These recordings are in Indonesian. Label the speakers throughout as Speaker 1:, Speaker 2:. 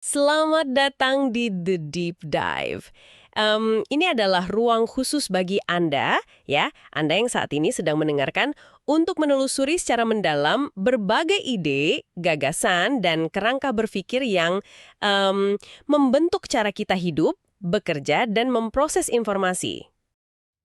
Speaker 1: Selamat datang di The Deep Dive. Ini adalah ruang khusus bagi Anda, ya, Anda yang saat ini sedang mendengarkan untuk menelusuri secara mendalam berbagai ide, gagasan, dan kerangka berpikir yang membentuk cara kita hidup, bekerja, dan memproses informasi.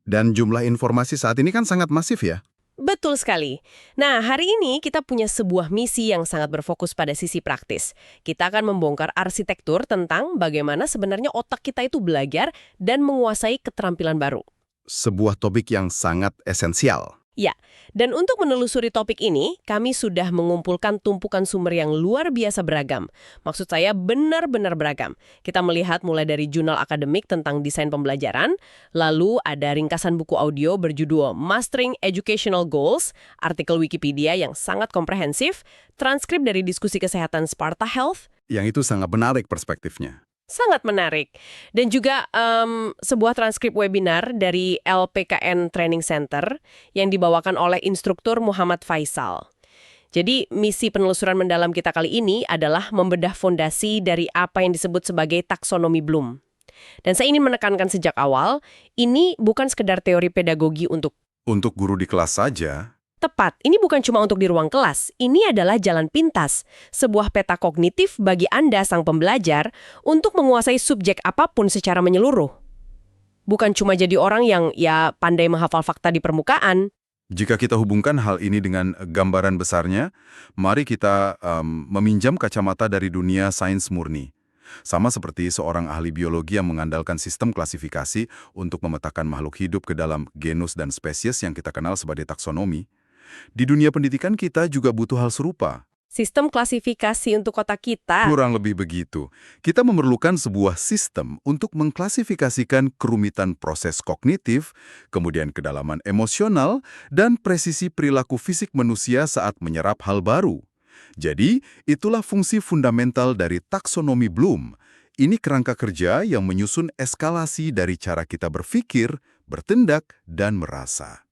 Speaker 2: Dan jumlah informasi saat ini kan sangat masif ya.
Speaker 1: Betul sekali. Nah, hari ini kita punya sebuah misi yang sangat berfokus pada sisi praktis. Kita akan membongkar arsitektur tentang bagaimana sebenarnya otak kita itu belajar dan menguasai keterampilan baru.
Speaker 2: Sebuah topik yang sangat esensial.
Speaker 1: Ya, dan untuk menelusuri topik ini, kami sudah mengumpulkan tumpukan sumber yang luar biasa beragam. Maksud saya benar-benar beragam. Kita melihat mulai dari jurnal akademik tentang desain pembelajaran, lalu ada ringkasan buku audio berjudul Mastering Educational Goals, artikel Wikipedia yang sangat komprehensif, transkrip dari diskusi kesehatan Sparta Health.
Speaker 2: Yang itu sangat menarik perspektifnya.
Speaker 1: Sangat menarik. Dan juga sebuah transkrip webinar dari LPKN Training Center yang dibawakan oleh instruktur Muhammad Faisal. Jadi misi penelusuran mendalam kita kali ini adalah membedah fondasi dari apa yang disebut sebagai taksonomi Bloom. Dan saya ingin menekankan sejak awal, ini bukan sekedar teori pedagogi untuk
Speaker 2: Untuk guru di kelas saja,
Speaker 1: tepat, ini bukan cuma untuk di ruang kelas, ini adalah jalan pintas, sebuah peta kognitif bagi Anda sang pembelajar untuk menguasai subjek apapun secara menyeluruh. Bukan cuma jadi orang yang pandai menghafal fakta di permukaan.
Speaker 2: jika kita hubungkan hal ini dengan gambaran besarnya, mari kita meminjam kacamata dari dunia sains murni. Sama seperti seorang ahli biologi yang mengandalkan sistem klasifikasi untuk memetakan makhluk hidup ke dalam genus dan spesies yang kita kenal sebagai taksonomi. Di dunia pendidikan kita juga butuh hal serupa.
Speaker 1: Sistem klasifikasi untuk otak kita.
Speaker 2: Kurang lebih begitu. Kita memerlukan sebuah sistem untuk mengklasifikasikan kerumitan proses kognitif, kemudian kedalaman emosional, dan presisi perilaku fisik manusia saat menyerap hal baru. Jadi, itulah fungsi fundamental dari taksonomi Bloom. Ini kerangka kerja yang menyusun eskalasi dari cara kita berpikir, bertindak, dan merasa.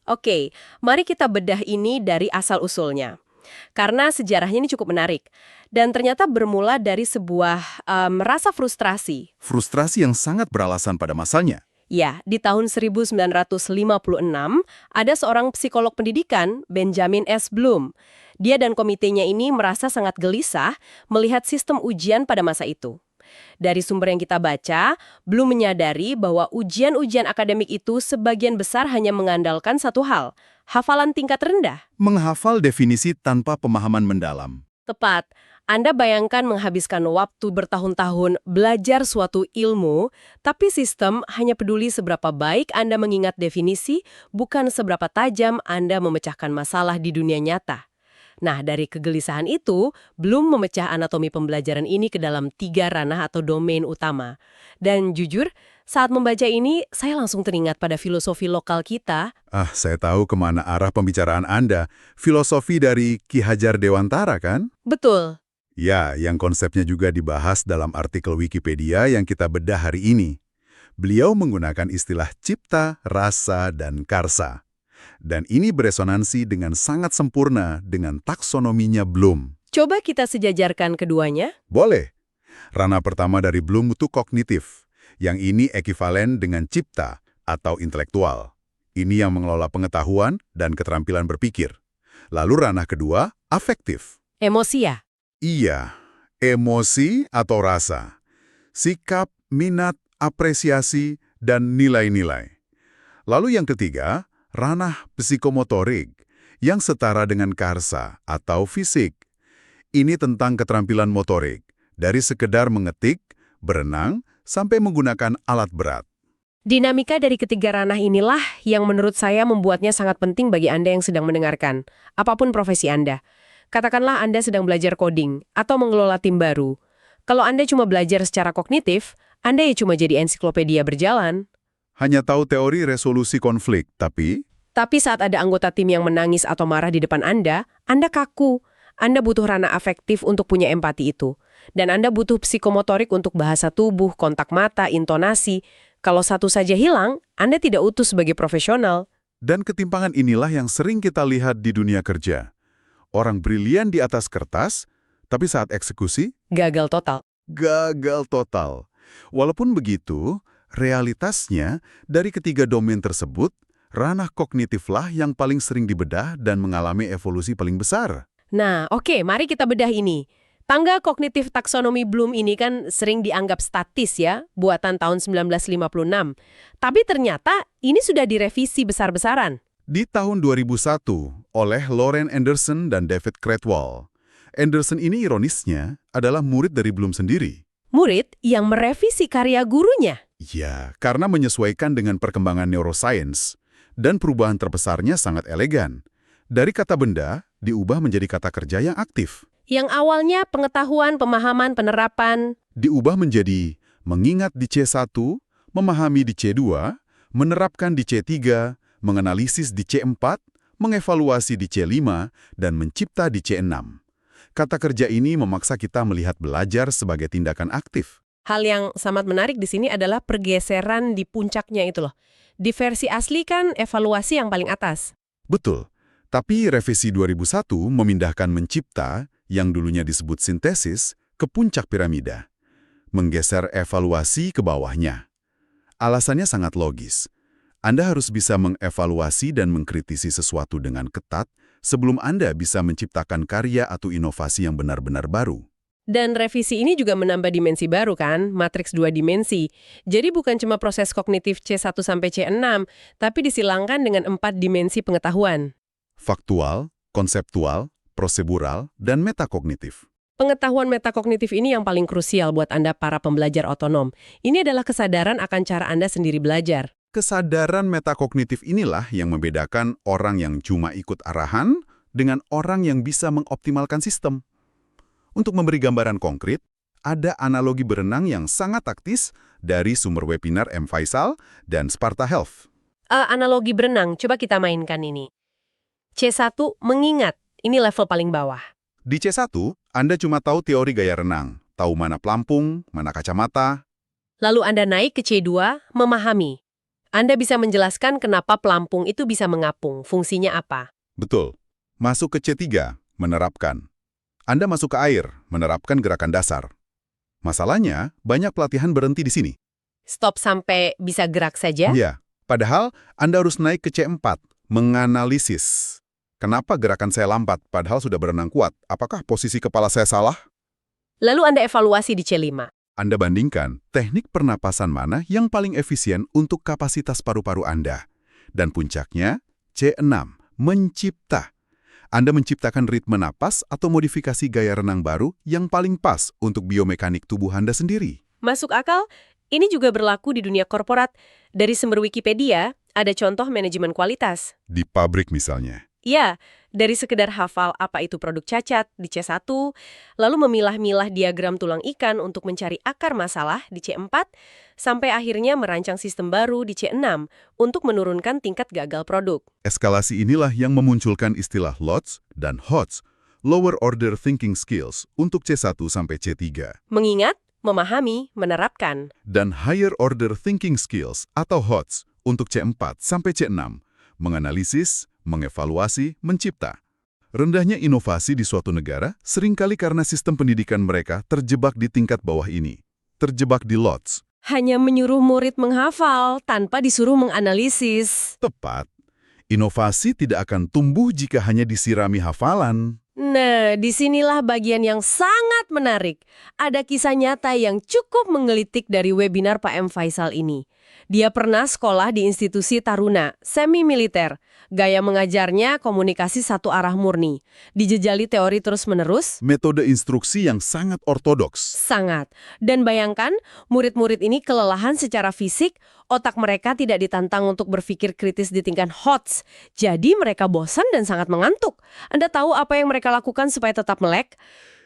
Speaker 1: Oke, mari kita bedah ini dari asal-usulnya. Karena sejarahnya ini cukup menarik. Dan ternyata bermula dari sebuah rasa frustrasi.
Speaker 2: Frustrasi yang sangat beralasan pada masanya.
Speaker 1: Ya, di tahun 1956, ada seorang psikolog pendidikan, Benjamin S. Bloom. Dia dan komitenya ini merasa sangat gelisah melihat sistem ujian pada masa itu. Dari sumber yang kita baca, Bloom menyadari bahwa ujian-ujian akademik itu sebagian besar hanya mengandalkan satu hal, hafalan tingkat rendah.
Speaker 2: Menghafal definisi tanpa pemahaman mendalam.
Speaker 1: Tepat. Anda bayangkan menghabiskan waktu bertahun-tahun belajar suatu ilmu, tapi sistem hanya peduli seberapa baik Anda mengingat definisi, bukan seberapa tajam Anda memecahkan masalah di dunia nyata. Nah, dari kegelisahan itu, Bloom memecah anatomi pembelajaran ini ke dalam 3 ranah atau domain utama. Dan jujur, saat membaca ini, saya langsung teringat pada filosofi lokal kita.
Speaker 2: Saya tahu kemana arah pembicaraan Anda. Filosofi dari Ki Hajar Dewantara, kan?
Speaker 1: Betul.
Speaker 2: Ya, yang konsepnya juga dibahas dalam artikel Wikipedia yang kita bedah hari ini. Beliau menggunakan istilah cipta, rasa, dan karsa. Dan ini beresonansi dengan sangat sempurna dengan taksonominya Bloom.
Speaker 1: Coba kita sejajarkan keduanya.
Speaker 2: Boleh. Ranah pertama dari Bloom itu kognitif. Yang ini ekivalen dengan cipta atau intelektual. Ini yang mengelola pengetahuan dan keterampilan berpikir. Lalu ranah kedua, afektif.
Speaker 1: Emosi ya?
Speaker 2: Iya, emosi atau rasa. Sikap, minat, apresiasi, dan nilai-nilai. Lalu yang ketiga, ranah psikomotorik yang setara dengan karsa atau fisik. Ini tentang keterampilan motorik, dari sekedar mengetik, berenang, sampai menggunakan alat berat.
Speaker 1: Dinamika dari ketiga ranah inilah yang menurut saya membuatnya sangat penting bagi Anda yang sedang mendengarkan, apapun profesi Anda. Katakanlah Anda sedang belajar coding atau mengelola tim baru. Kalau Anda cuma belajar secara kognitif, Anda ya cuma jadi ensiklopedia berjalan.
Speaker 2: Hanya tahu teori resolusi konflik, tapi
Speaker 1: Tapi saat ada anggota tim yang menangis atau marah di depan Anda kaku. Anda butuh ranah afektif untuk punya empati itu. Dan Anda butuh psikomotorik untuk bahasa tubuh, kontak mata, intonasi. Kalau satu saja hilang, Anda tidak utuh sebagai profesional.
Speaker 2: Dan ketimpangan inilah yang sering kita lihat di dunia kerja. Orang brilian di atas kertas, tapi saat eksekusi,
Speaker 1: Gagal total.
Speaker 2: Gagal total. Walaupun begitu, realitasnya dari ketiga domain tersebut, ranah kognitiflah yang paling sering dibedah dan mengalami evolusi paling besar.
Speaker 1: Nah, oke, mari kita bedah ini. Tangga kognitif taksonomi Bloom ini kan sering dianggap statis ya, buatan tahun 1956. Tapi ternyata ini sudah direvisi besar-besaran.
Speaker 2: Di tahun 2001, oleh Lauren Anderson dan David Cradwell. Anderson ini ironisnya adalah murid dari Bloom sendiri.
Speaker 1: Murid yang merevisi karya gurunya.
Speaker 2: Ya, karena menyesuaikan dengan perkembangan neuroscience. Dan perubahan terbesarnya sangat elegan. Dari kata benda, diubah menjadi kata kerja yang aktif.
Speaker 1: Yang awalnya pengetahuan, pemahaman, penerapan.
Speaker 2: Diubah menjadi mengingat di C1, memahami di C2, menerapkan di C3, menganalisis di C4, mengevaluasi di C5, dan mencipta di C6. Kata kerja ini memaksa kita melihat belajar sebagai tindakan aktif.
Speaker 1: Hal yang sangat menarik di sini adalah pergeseran di puncaknya itu loh. Di versi asli kan evaluasi yang paling atas.
Speaker 2: Betul, tapi revisi 2001 memindahkan mencipta, yang dulunya disebut sintesis, ke puncak piramida. Menggeser evaluasi ke bawahnya. Alasannya sangat logis. Anda harus bisa mengevaluasi dan mengkritisi sesuatu dengan ketat sebelum Anda bisa menciptakan karya atau inovasi yang benar-benar baru.
Speaker 1: Dan revisi ini juga menambah dimensi baru kan, matriks 2 dimensi. Jadi bukan cuma proses kognitif C1 sampai C6, tapi disilangkan dengan 4 dimensi pengetahuan.
Speaker 2: Faktual, konseptual, prosedural, dan metakognitif.
Speaker 1: Pengetahuan metakognitif ini yang paling krusial buat Anda para pembelajar otonom. Ini adalah kesadaran akan cara Anda sendiri belajar.
Speaker 2: Kesadaran metakognitif inilah yang membedakan orang yang cuma ikut arahan dengan orang yang bisa mengoptimalkan sistem. Untuk memberi gambaran konkret, ada analogi berenang yang sangat taktis dari sumber webinar M. Faisal dan Sparta Health.
Speaker 1: Analogi berenang, coba kita mainkan ini. C1, mengingat. Ini level paling bawah.
Speaker 2: Di C1, Anda cuma tahu teori gaya renang, tahu mana pelampung, mana kacamata.
Speaker 1: Lalu Anda naik ke C2, memahami. Anda bisa menjelaskan kenapa pelampung itu bisa mengapung, fungsinya apa.
Speaker 2: Betul. Masuk ke C3, menerapkan. Anda masuk ke air, menerapkan gerakan dasar. Masalahnya, banyak pelatihan berhenti di sini.
Speaker 1: Stop sampai bisa gerak saja?
Speaker 2: Iya, padahal Anda harus naik ke C4, menganalisis. Kenapa gerakan saya lambat padahal sudah berenang kuat? Apakah posisi kepala saya salah?
Speaker 1: Lalu Anda evaluasi di C5.
Speaker 2: Anda bandingkan teknik pernapasan mana yang paling efisien untuk kapasitas paru-paru Anda. Dan puncaknya, C6, mencipta. Anda menciptakan ritme napas atau modifikasi gaya renang baru yang paling pas untuk biomekanik tubuh Anda sendiri.
Speaker 1: Masuk akal? Ini juga berlaku di dunia korporat. Dari sumber Wikipedia, ada contoh manajemen kualitas.
Speaker 2: Di pabrik misalnya.
Speaker 1: Ya, dari sekedar hafal apa itu produk cacat di C1, lalu memilah-milah diagram tulang ikan untuk mencari akar masalah di C4, sampai akhirnya merancang sistem baru di C6 untuk menurunkan tingkat gagal produk.
Speaker 2: Eskalasi inilah yang memunculkan istilah LOTS dan HOTS, Lower Order Thinking Skills, untuk C1 sampai C3.
Speaker 1: Mengingat, memahami, menerapkan.
Speaker 2: Dan Higher Order Thinking Skills atau HOTS untuk C4 sampai C6, menganalisis, mengevaluasi, mencipta. Rendahnya inovasi di suatu negara seringkali karena sistem pendidikan mereka terjebak di tingkat bawah ini, terjebak di LOTS.
Speaker 1: Hanya menyuruh murid menghafal tanpa disuruh menganalisis.
Speaker 2: Tepat. Inovasi tidak akan tumbuh jika hanya disirami hafalan.
Speaker 1: Nah, disinilah bagian yang sangat menarik. Ada kisah nyata yang cukup menggelitik dari webinar Pak M. Faisal ini. Dia pernah sekolah di institusi Taruna, semi-militer. Gaya mengajarnya komunikasi satu arah murni. Dijejali teori terus-menerus.
Speaker 2: Metode instruksi yang sangat ortodoks.
Speaker 1: Sangat. Dan bayangkan, murid-murid ini kelelahan secara fisik, otak mereka tidak ditantang untuk berpikir kritis di tingkat HOTS. Jadi mereka bosan dan sangat mengantuk. Anda tahu apa yang mereka lakukan supaya tetap melek?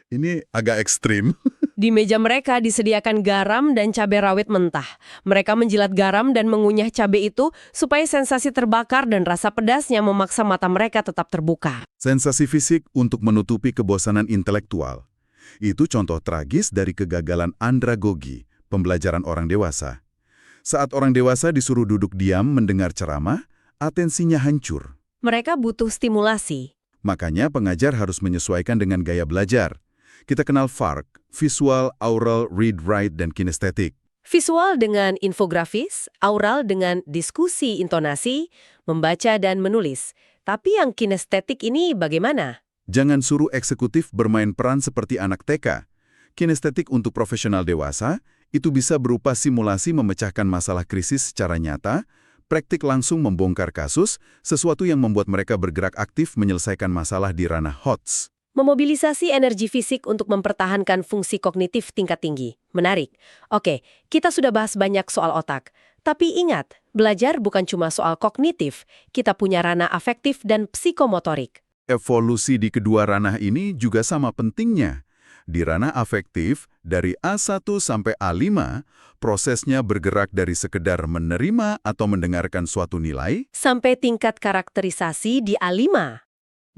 Speaker 2: Ini agak ekstrim.
Speaker 1: Di meja mereka disediakan garam dan cabai rawit mentah. Mereka menjilat garam dan mengunyah cabai itu supaya sensasi terbakar dan rasa pedasnya memaksa mata mereka tetap terbuka.
Speaker 2: Sensasi fisik untuk menutupi kebosanan intelektual. Itu contoh tragis dari kegagalan andragogi, pembelajaran orang dewasa. Saat orang dewasa disuruh duduk diam mendengar ceramah, atensinya hancur.
Speaker 1: Mereka butuh stimulasi.
Speaker 2: Makanya pengajar harus menyesuaikan dengan gaya belajar. Kita kenal VARK, Visual, Aural, Read, Write, dan Kinestetik.
Speaker 1: Visual dengan infografis, aural dengan diskusi intonasi, membaca dan menulis. Tapi yang kinestetik ini bagaimana?
Speaker 2: Jangan suruh eksekutif bermain peran seperti anak TK. Kinestetik untuk profesional dewasa, itu bisa berupa simulasi memecahkan masalah krisis secara nyata, praktik langsung membongkar kasus, sesuatu yang membuat mereka bergerak aktif menyelesaikan masalah di ranah HOTS.
Speaker 1: Memobilisasi energi fisik untuk mempertahankan fungsi kognitif tingkat tinggi. Menarik. Oke, kita sudah bahas banyak soal otak. Tapi ingat, belajar bukan cuma soal kognitif. Kita punya ranah afektif dan psikomotorik.
Speaker 2: Evolusi di kedua ranah ini juga sama pentingnya. Di ranah afektif, dari A1 sampai A5, prosesnya bergerak dari sekedar menerima atau mendengarkan suatu nilai,
Speaker 1: Sampai tingkat karakterisasi di A5.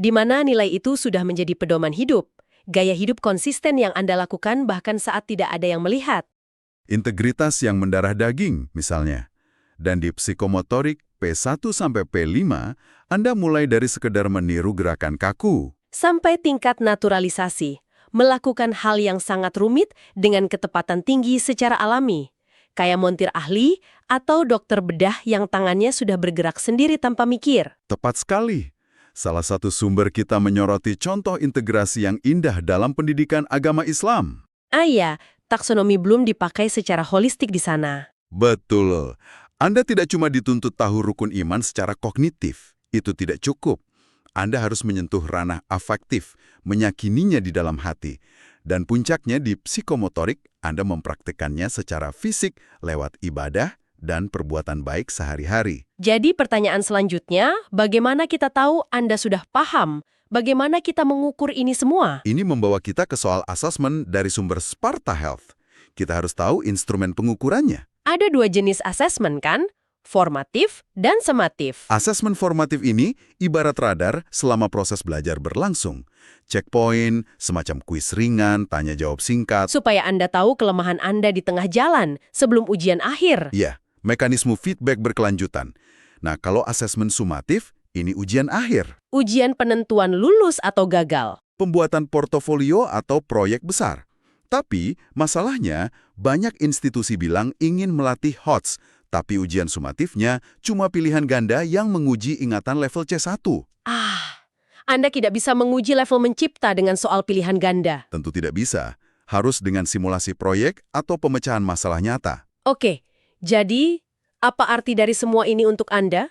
Speaker 1: Di mana nilai itu sudah menjadi pedoman hidup, gaya hidup konsisten yang Anda lakukan bahkan saat tidak ada yang melihat.
Speaker 2: integritas yang mendarah daging misalnya. Dan di psikomotorik P1 sampai P5, Anda mulai dari sekedar meniru gerakan kaku.
Speaker 1: Sampai tingkat naturalisasi, melakukan hal yang sangat rumit dengan ketepatan tinggi secara alami. Kayak montir ahli atau dokter bedah yang tangannya sudah bergerak sendiri tanpa mikir.
Speaker 2: Tepat sekali. Salah satu sumber kita menyoroti contoh integrasi yang indah dalam pendidikan agama Islam.
Speaker 1: Iya, taksonomi Bloom dipakai secara holistik di sana.
Speaker 2: Betul. Anda tidak cuma dituntut tahu rukun iman secara kognitif. Itu tidak cukup. Anda harus menyentuh ranah afektif, meyakininya di dalam hati. Dan puncaknya di psikomotorik, Anda mempraktikkannya secara fisik lewat ibadah dan perbuatan baik sehari-hari.
Speaker 1: Jadi pertanyaan selanjutnya, bagaimana kita tahu Anda sudah paham? Bagaimana kita mengukur ini semua?
Speaker 2: Ini membawa kita ke soal asesmen dari sumber Sparta Health. Kita harus tahu instrumen pengukurannya.
Speaker 1: Ada dua jenis asesmen kan? Formatif dan sematif.
Speaker 2: Asesmen formatif ini ibarat radar selama proses belajar berlangsung. Checkpoint, semacam kuis ringan, tanya jawab singkat.
Speaker 1: Supaya Anda tahu kelemahan Anda di tengah jalan sebelum ujian akhir.
Speaker 2: Ya, mekanisme feedback berkelanjutan. Nah, kalau asesmen sumatif, ini ujian akhir.
Speaker 1: Ujian penentuan lulus atau gagal.
Speaker 2: Pembuatan portofolio atau proyek besar. Tapi, masalahnya, banyak institusi bilang ingin melatih HOTS, tapi ujian sumatifnya cuma pilihan ganda yang menguji ingatan level C1.
Speaker 1: Anda tidak bisa menguji level mencipta dengan soal pilihan ganda.
Speaker 2: Tentu tidak bisa. Harus dengan simulasi proyek atau pemecahan masalah nyata.
Speaker 1: Oke, jadi apa arti dari semua ini untuk Anda?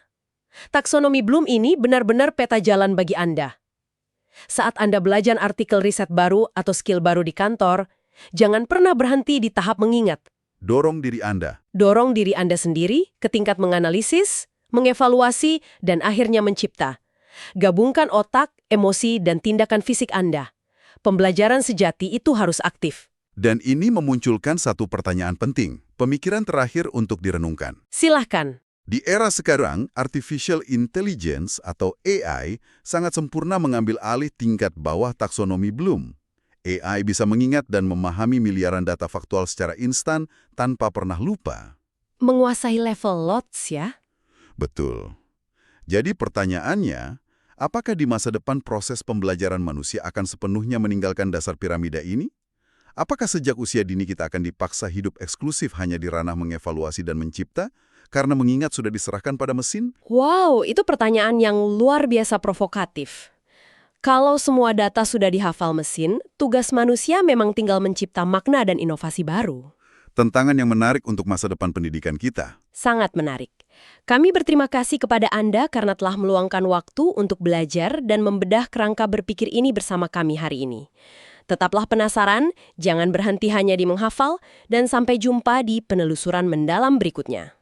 Speaker 1: Taksonomi Bloom ini benar-benar peta jalan bagi Anda. Saat Anda belajar artikel riset baru atau skill baru di kantor, jangan pernah berhenti di tahap mengingat.
Speaker 2: Dorong diri Anda.
Speaker 1: Dorong diri Anda sendiri ke tingkat menganalisis, mengevaluasi, dan akhirnya mencipta. Gabungkan otak, emosi, dan tindakan fisik Anda. Pembelajaran sejati itu harus aktif.
Speaker 2: Dan ini memunculkan satu pertanyaan penting, pemikiran terakhir untuk direnungkan.
Speaker 1: Silahkan.
Speaker 2: Di era sekarang, Artificial Intelligence atau AI sangat sempurna mengambil alih tingkat bawah taksonomi Bloom. AI bisa mengingat dan memahami miliaran data faktual secara instan tanpa pernah lupa.
Speaker 1: Menguasai level LOTS ya.
Speaker 2: Betul. Jadi pertanyaannya, apakah di masa depan proses pembelajaran manusia akan sepenuhnya meninggalkan dasar piramida ini? Apakah sejak usia dini kita akan dipaksa hidup eksklusif hanya di ranah mengevaluasi dan mencipta, karena mengingat sudah diserahkan pada mesin?
Speaker 1: Wow, itu pertanyaan yang luar biasa provokatif. Kalau semua data sudah dihafal mesin, tugas manusia memang tinggal mencipta makna dan inovasi baru.
Speaker 2: Tantangan yang menarik untuk masa depan pendidikan kita.
Speaker 1: Sangat menarik. Kami berterima kasih kepada Anda karena telah meluangkan waktu untuk belajar dan membedah kerangka berpikir ini bersama kami hari ini. Tetaplah penasaran, jangan berhenti hanya di menghafal, dan sampai jumpa di penelusuran mendalam berikutnya.